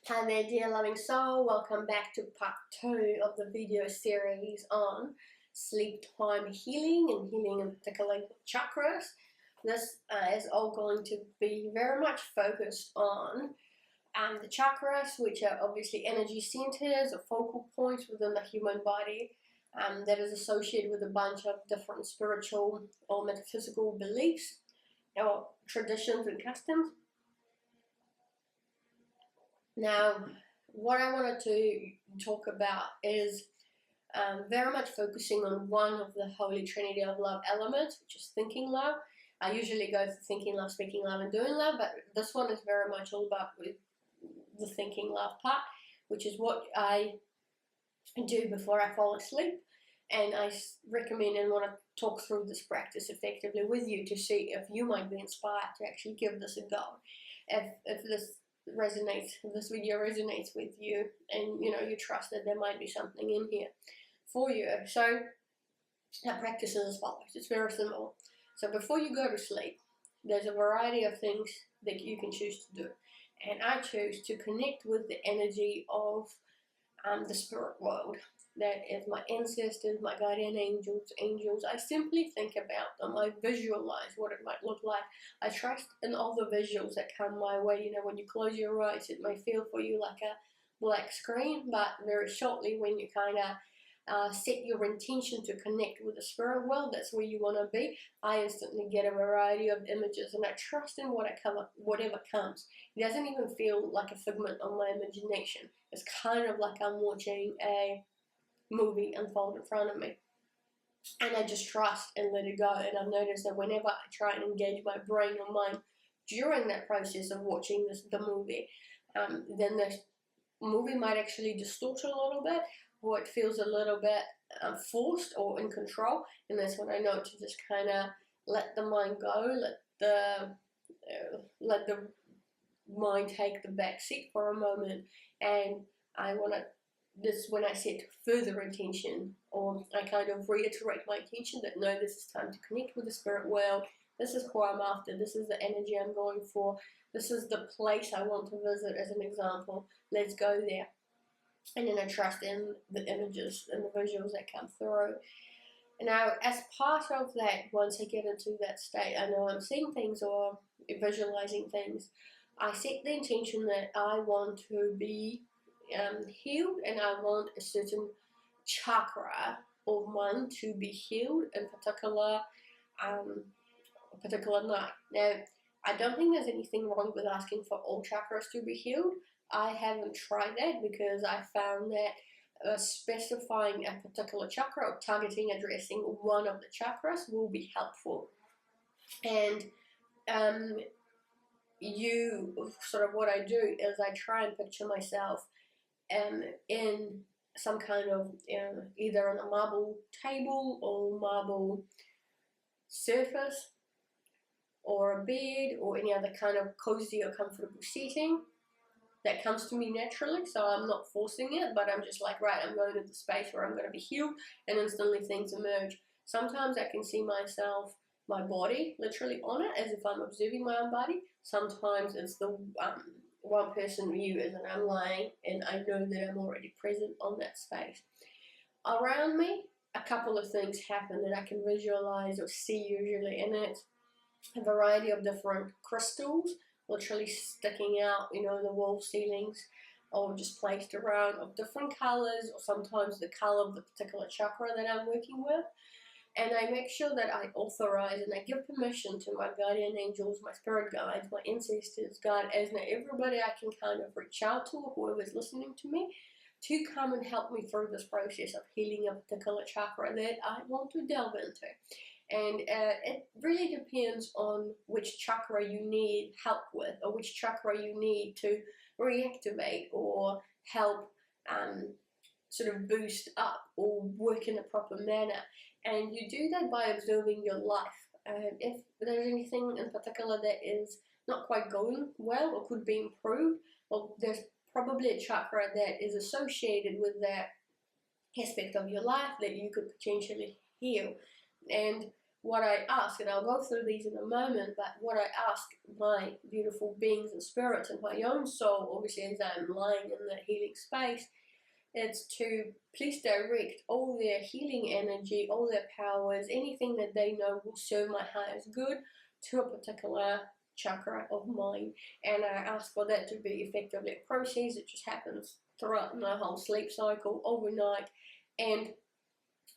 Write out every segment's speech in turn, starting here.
Hi there, dear loving soul. Welcome back to part 2 of the video series on sleep-time healing and healing in particular chakras. This is all going to be very much focused on the chakras, which are obviously energy centers or focal points within the human body that is associated with a bunch of different spiritual or metaphysical beliefs or traditions and customs. Now, what I wanted to talk about is very much focusing on one of the Holy Trinity of Love elements, which is thinking love. I usually go for thinking love, speaking love, and doing love, but this one is very much all about the thinking love part, which is what I do before I fall asleep. And I recommend and want to talk through this practice effectively with you to see if you might be inspired to actually give this a go. If this video resonates with you, and you trust that there might be something in here for you. So that practice is as follows. It's very simple. So before you go to sleep, there's a variety of things that you can choose to do, and I choose to connect with the energy of the spirit world. That is my ancestors, my guardian angels. I simply think about them. I visualize what it might look like. I trust in all the visuals that come my way. When you close your eyes, it may feel for you like a black screen, but very shortly when you kind of set your intention to connect with the spirit world, that's where you want to be, I instantly get a variety of images, and I trust in whatever comes. It doesn't even feel like a figment of my imagination. It's kind of like I'm watching a movie unfold in front of me, and I just trust and let it go. And I've noticed that whenever I try and engage my brain or mind during that process of watching the movie, then the movie might actually distort a little bit, or it feels a little bit forced or in control. And that's when I know to just kind of let the mind go, let the mind take the back seat for a moment. And I want to, this when I set further intention, or I kind of reiterate my intention that no, this is time to connect with the spirit world. This is who I'm after. This is the energy I'm going for. This is the place I want to visit, as an example. Let's go there. And then I trust in the images and the visuals that come through. And now, as part of that, once I get into that state, I know I'm seeing things or visualizing things, I set the intention that I want to be healed, and I want a certain chakra of mine to be healed in particular night. Now, I don't think there's anything wrong with asking for all chakras to be healed. I haven't tried that because I found that specifying a particular chakra or targeting, addressing one of the chakras will be helpful. And what I do is I try and picture myself in some kind of either on a marble table or marble surface or a bed or any other kind of cozy or comfortable setting that comes to me naturally. So I'm not forcing it, but I'm just like, right, I'm going to the space where I'm going to be healed, and instantly things emerge. Sometimes I can see myself, my body, literally on it, as if I'm observing my own body. Sometimes it's the one person view, as in I'm lying and I know that I'm already present on that space. Around me, a couple of things happen that I can visualize or see usually, and it's a variety of different crystals literally sticking out, the wall ceilings, or just placed around, of different colors, or sometimes the color of the particular chakra that I'm working with. And I make sure that I authorize and I give permission to my guardian angels, my spirit guides, my ancestors, God, as now everybody I can kind of reach out to, or whoever's listening to me, to come and help me through this process of healing a particular chakra that I want to delve into. And it really depends on which chakra you need help with, or which chakra you need to reactivate or help sort of boost up or work in a proper manner. And you do that by observing your life. If there's anything in particular that is not quite going well or could be improved, well, there's probably a chakra that is associated with that aspect of your life that you could potentially heal. And what I ask, and I'll go through these in a moment, but what I ask my beautiful beings and spirits and my own soul, obviously as I'm lying in the healing space, it's to please direct all their healing energy, all their powers, anything that they know will serve my highest good to a particular chakra of mine. And I ask for that to be effectively a process. It just happens throughout my whole sleep cycle, overnight. And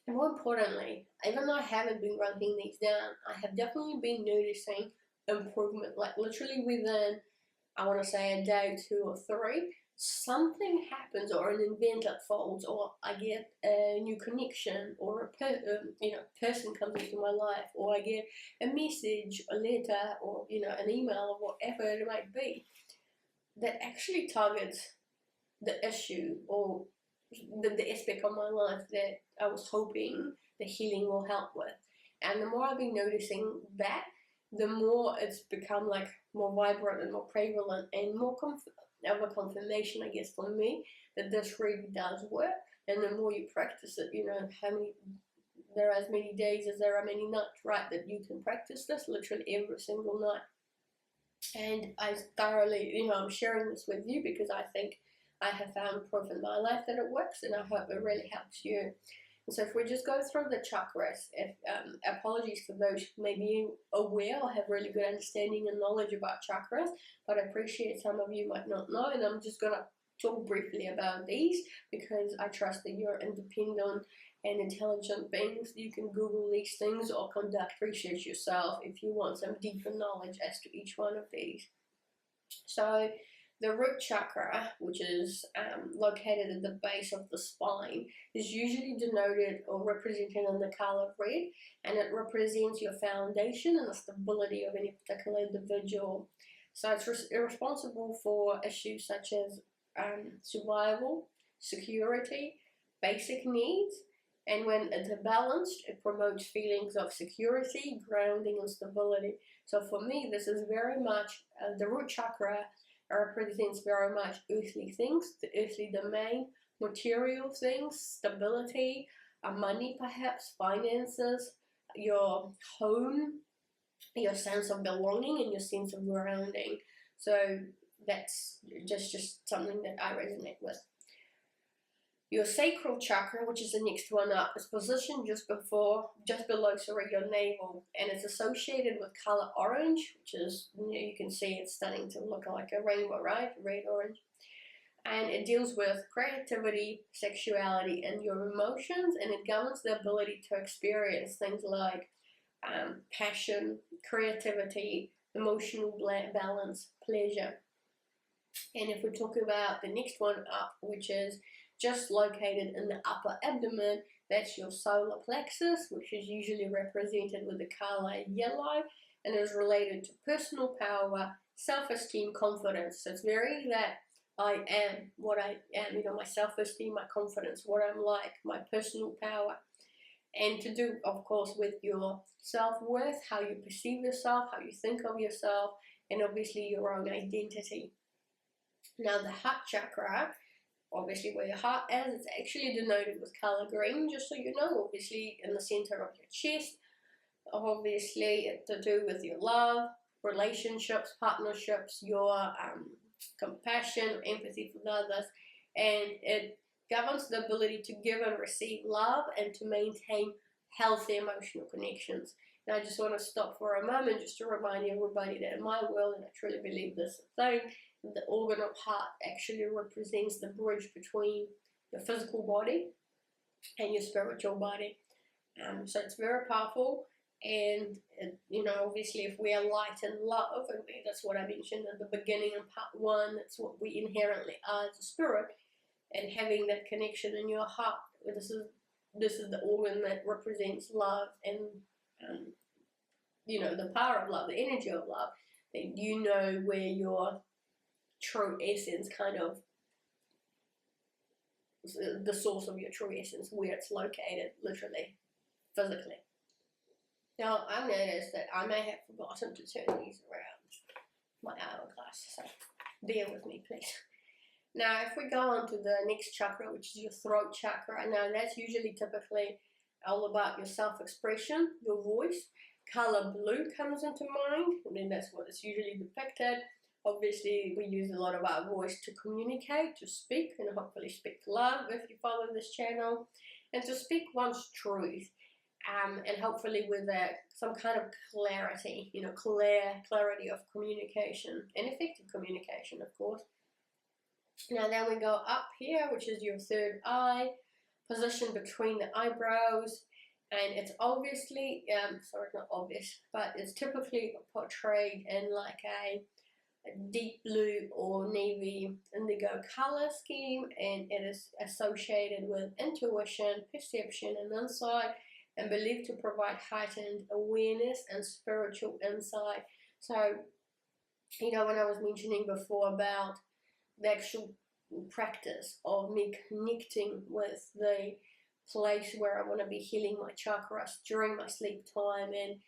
more importantly, even though I haven't been writing these down, I have definitely been noticing improvement, like literally within, I want to say, a day, 2 or 3, something happens, or an event unfolds, or I get a new connection, or a person comes into my life, or I get a message, a letter, or an email, or whatever it might be, that actually targets the issue or the aspect of my life that I was hoping the healing will help with. And the more I've been noticing that, the more it's become like more vibrant and more prevalent and more of a confirmation, I guess, for me, that this really does work. And the more you practice it, there are as many days as there are many nights, right, that you can practice this literally every single night. And I thoroughly, I'm sharing this with you because I think I have found proof in my life that it works, and I hope it really helps you. And so if we just go through the chakras, apologies for those who may be aware or have really good understanding and knowledge about chakras, but I appreciate some of you might not know, and I'm just going to talk briefly about these because I trust that you're independent and intelligent beings. You can Google these things or conduct research yourself if you want some deeper knowledge as to each one of these. So the root chakra, which is located at the base of the spine, is usually denoted or represented in the color red, and it represents your foundation and the stability of any particular individual. So it's responsible for issues such as survival, security, basic needs, and when it's balanced, it promotes feelings of security, grounding, and stability. So for me, this is very much the root chakra represents very much earthly things, the earthly domain, material things, stability, money perhaps, finances, your home, your sense of belonging, and your sense of grounding. So that's just something that I resonate with. Your sacral chakra, which is the next one up, is positioned just below your navel, and it's associated with color orange, which is, you can see it's starting to look like a rainbow, right? Red, orange. And it deals with creativity, sexuality, and your emotions, and it governs the ability to experience things like passion, creativity, emotional balance, pleasure. And if we talk about the next one up, which is just located in the upper abdomen, that's your solar plexus, which is usually represented with the color yellow, and is related to personal power, self-esteem, confidence. So it's very that I am what I am, my self-esteem, my confidence, what I'm like, my personal power. And to do, of course, with your self-worth, how you perceive yourself, how you think of yourself, and obviously your own identity. Now the heart chakra, obviously where your heart is, it's actually denoted with color green, just so you know, obviously in the center of your chest. Obviously it's to do with your love, relationships, partnerships, your compassion, empathy for others, and it governs the ability to give and receive love and to maintain healthy emotional connections. And I just want to stop for a moment just to remind everybody that in my world, and I truly believe this thing, the organ of heart actually represents the bridge between your physical body and your spiritual body. So it's very powerful, and obviously if we are light and love, and that's what I mentioned at the beginning in part 1, that's what we inherently are as a spirit, and having that connection in your heart, this is the organ that represents love and the power of love, the energy of love, then you know where your true essence, kind of the source of your true essence, where it's located, literally, physically. Now, I've noticed that I may have forgotten to turn these around my hourglass, so bear with me, please. Now, if we go on to the next chakra, which is your throat chakra, now that's usually typically all about your self-expression, your voice, color blue comes into mind, and then that's what is usually depicted. Obviously, we use a lot of our voice to communicate, to speak, and hopefully speak love if you follow this channel, and to speak one's truth, and hopefully with some kind of clarity, clarity of communication, and effective communication, of course. Now then we go up here, which is your third eye, position between the eyebrows, and it's obviously, sorry, not obvious, but it's typically portrayed in like a deep blue or navy indigo color scheme, and it is associated with intuition, perception, and insight, and believed to provide heightened awareness and spiritual insight. So, when I was mentioning before about the actual practice of me connecting with the place where I want to be healing my chakras during my sleep time, and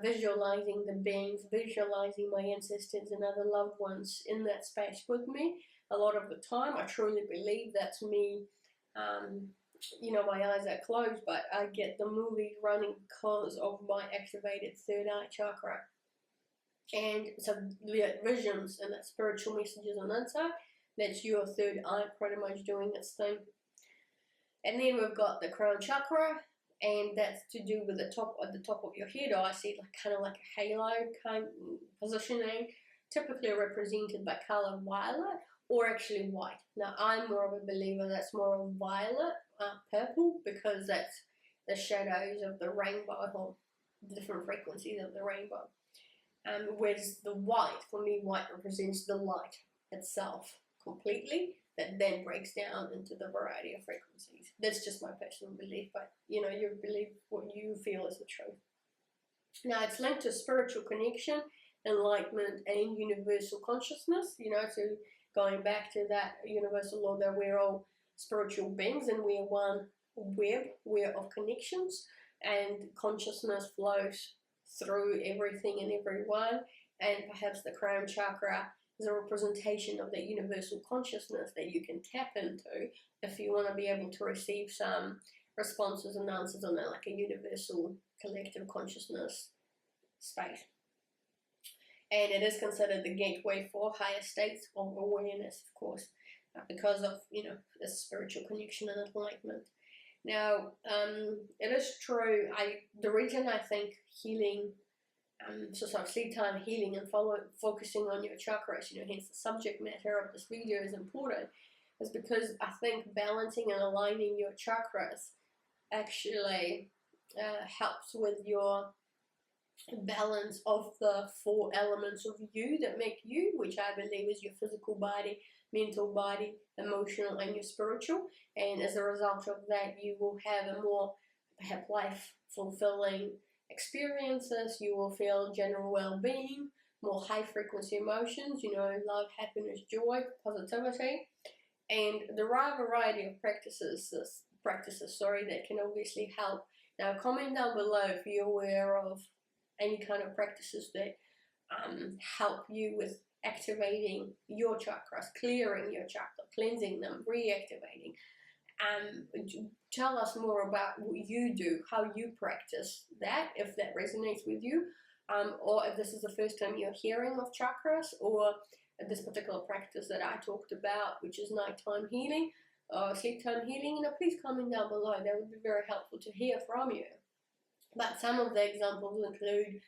visualizing the beings, visualizing my ancestors and other loved ones in that space with me. A lot of the time, I truly believe that's me. My eyes are closed, but I get the movie running because of my activated third eye chakra. And so the visions and that spiritual messages on that side, that's your third eye pretty much doing its thing. And then we've got the crown chakra, and that's to do with at the top of your head. I see kind of like a halo kind of positioning, typically represented by color violet or actually white. Now I'm more of a believer that's more of violet, purple, because that's the shadows of the rainbow, or different frequencies of the rainbow. Whereas the white, for me, white represents the light itself completely, that then breaks down into the variety of frequencies. That's just my personal belief, but you believe what you feel is the truth. Now it's linked to spiritual connection, enlightenment, and universal consciousness, so going back to that universal law that we're all spiritual beings and we're one web, we're of connections, and consciousness flows through everything and everyone, and perhaps the crown chakra is a representation of that universal consciousness that you can tap into if you want to be able to receive some responses and answers on that, like a universal collective consciousness space. And it is considered the gateway for higher states of awareness, of course, because of, the spiritual connection and enlightenment. Now, it is true, the reason I think healing, sleeptime healing and focusing on your chakras, hence the subject matter of this video is important, is because I think balancing and aligning your chakras actually helps with your balance of the 4 elements of you that make you, which I believe is your physical body, mental body, emotional, and your spiritual. And as a result of that, you will have a more perhaps life fulfilling experiences. You will feel general well-being, more high frequency emotions, love, happiness, joy, positivity, and there are a variety of practices that can obviously help. Now comment down below if you're aware of any kind of practices that help you with activating your chakras, clearing your chakra, cleansing them, reactivating. Tell us more about what you do, how you practice that, if that resonates with you, or if this is the first time you're hearing of chakras, or this particular practice that I talked about, which is nighttime healing, sleeptime healing. Please comment down below. That would be very helpful to hear from you. But some of the examples include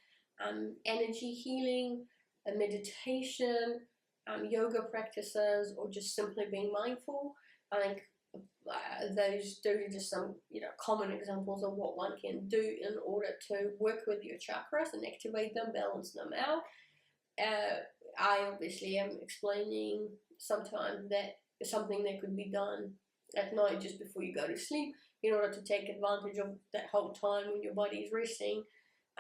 energy healing, meditation, yoga practices, or just simply being mindful. I think those are just some common examples of what one can do in order to work with your chakras and activate them, balance them out. I obviously am explaining sometimes that it's something that could be done at night just before you go to sleep, in order to take advantage of that whole time when your body is resting,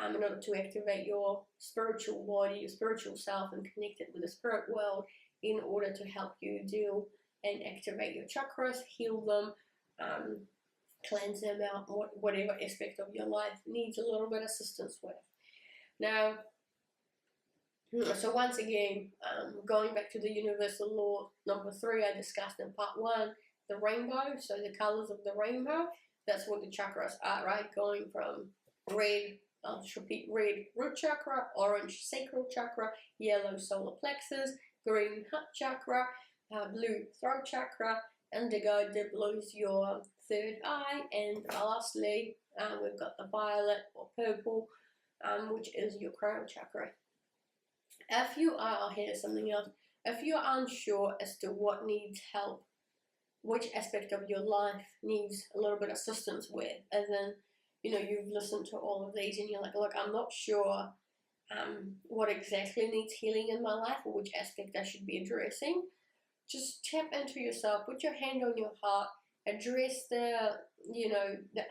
in order to activate your spiritual body, your spiritual self, and connect it with the spirit world, in order to help you deal and activate your chakras, heal them, cleanse them out, whatever aspect of your life needs a little bit of assistance with. Now, so once again, going back to the universal law number 3 I discussed in part 1, the rainbow, so the colors of the rainbow, that's what the chakras are, right? Going from red, I'll just repeat: red, root chakra; orange, sacral chakra; yellow, solar plexus; green, heart chakra; blue, throat chakra; indigo, the blue is your third eye; and lastly, we've got the violet or purple, which is your crown chakra. If you are, here's something else, if you're unsure as to what needs help, which aspect of your life needs a little bit of assistance with, as in, you know, you've listened to all of these and you're like, look, I'm not sure what exactly needs healing in my life or which aspect I should be addressing, just tap into yourself, put your hand on your heart, address the, you know, the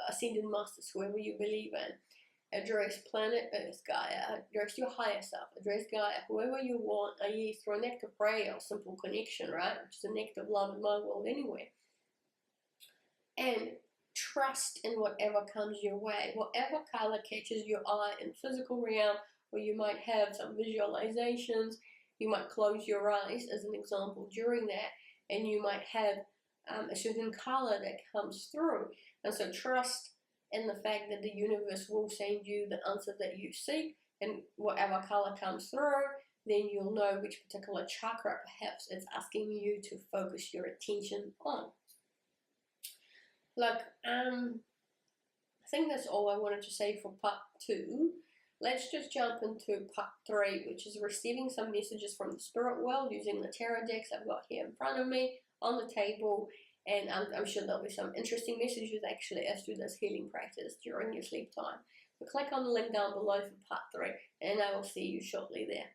ascended masters, whoever you believe in. Address planet Earth, Gaia, address your higher self, address Gaia, whoever you want, either through an act of prayer or simple connection, right? Which is an act of love in my world anyway. And trust in whatever comes your way, whatever color catches your eye in physical realm, or you might have some visualizations, you might close your eyes as an example during that, and you might have a certain color that comes through. And so trust in the fact that the universe will send you the answer that you seek, and whatever color comes through, then you'll know which particular chakra perhaps it's asking you to focus your attention on. Look, I think that's all I wanted to say for part 2. Let's just jump into part 3, which is receiving some messages from the spirit world using the tarot decks I've got here in front of me on the table. And I'm sure there'll be some interesting messages actually as to this healing practice during your sleep time. So click on the link down below for part 3, and I will see you shortly there.